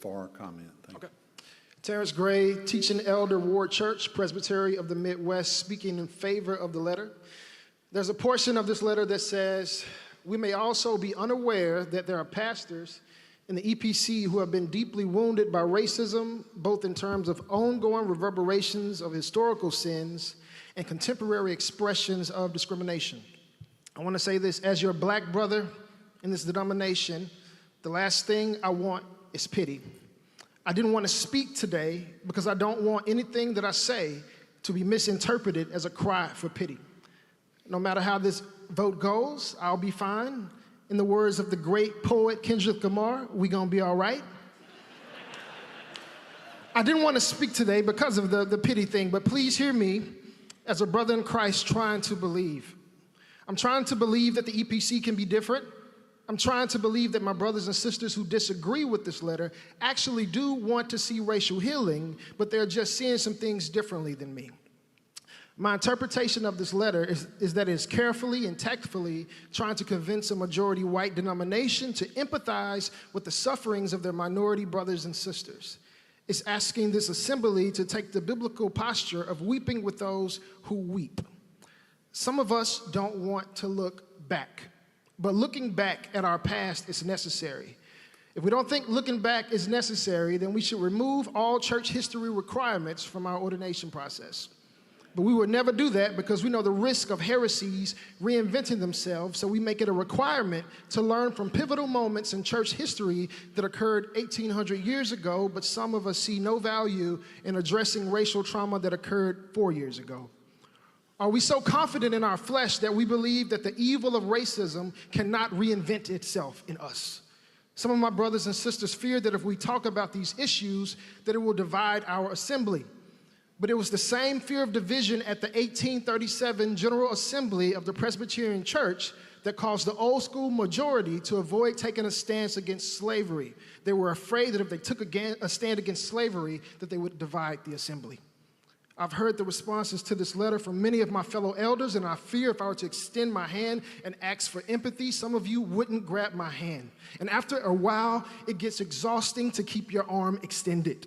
for comment. Thank you. Terence Gray, teaching elder, Ward Church, Presbytery of the Midwest, speaking in favor of the letter. There's a portion of this letter that says, we may also be unaware that there are pastors in the EPC who have been deeply wounded by racism, both in terms of ongoing reverberations of historical sins and contemporary expressions of discrimination. I want to say this, as your black brother in this denomination, the last thing I want is pity. I didn't want to speak today because I don't want anything that I say to be misinterpreted as a cry for pity. No matter how this vote goes, I'll be fine. In the words of the great poet Kendrick Lamar, we gonna be all right. I didn't want to speak today because of the pity thing, but please hear me as a brother in Christ trying to believe. I'm trying to believe that the EPC can be different. I'm trying to believe that my brothers and sisters who disagree with this letter actually do want to see racial healing, but they're just seeing some things differently than me. My interpretation of this letter is that it's carefully and tactfully trying to convince a majority white denomination to empathize with the sufferings of their minority brothers and sisters. It's asking this assembly to take the biblical posture of weeping with those who weep. Some of us don't want to look back, but looking back at our past is necessary. If we don't think looking back is necessary, then we should remove all church history requirements from our ordination process. But we would never do that because we know the risk of heresies reinventing themselves, so we make it a requirement to learn from pivotal moments in church history that occurred 1,800 years ago, but some of us see no value in addressing racial trauma that occurred 4 years ago. Are we so confident in our flesh that we believe that the evil of racism cannot reinvent itself in us? Some of my brothers and sisters fear that if we talk about these issues, that it will divide our assembly. But it was the same fear of division at the 1837 General Assembly of the Presbyterian Church that caused the old school majority to avoid taking a stance against slavery. They were afraid that if they took a stand against slavery, that they would divide the assembly. I've heard the responses to this letter from many of my fellow elders, and I fear if I were to extend my hand and ask for empathy, some of you wouldn't grab my hand. And after a while, it gets exhausting to keep your arm extended.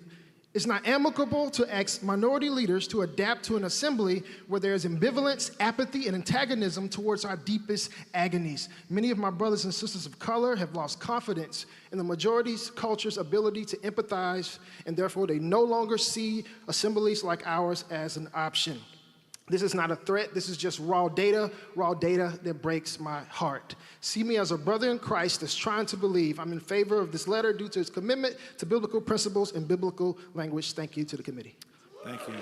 It's not amicable to ask minority leaders to adapt to an assembly where there is ambivalence, apathy, and antagonism towards our deepest agonies. Many of my brothers and sisters of color have lost confidence in the majority's culture's ability to empathize, and therefore they no longer see assemblies like ours as an option. This is not a threat, this is just raw data that breaks my heart. See me as a brother in Christ that's trying to believe. I'm in favor of this letter due to its commitment to biblical principles and biblical language. Thank you to the committee. Thank you.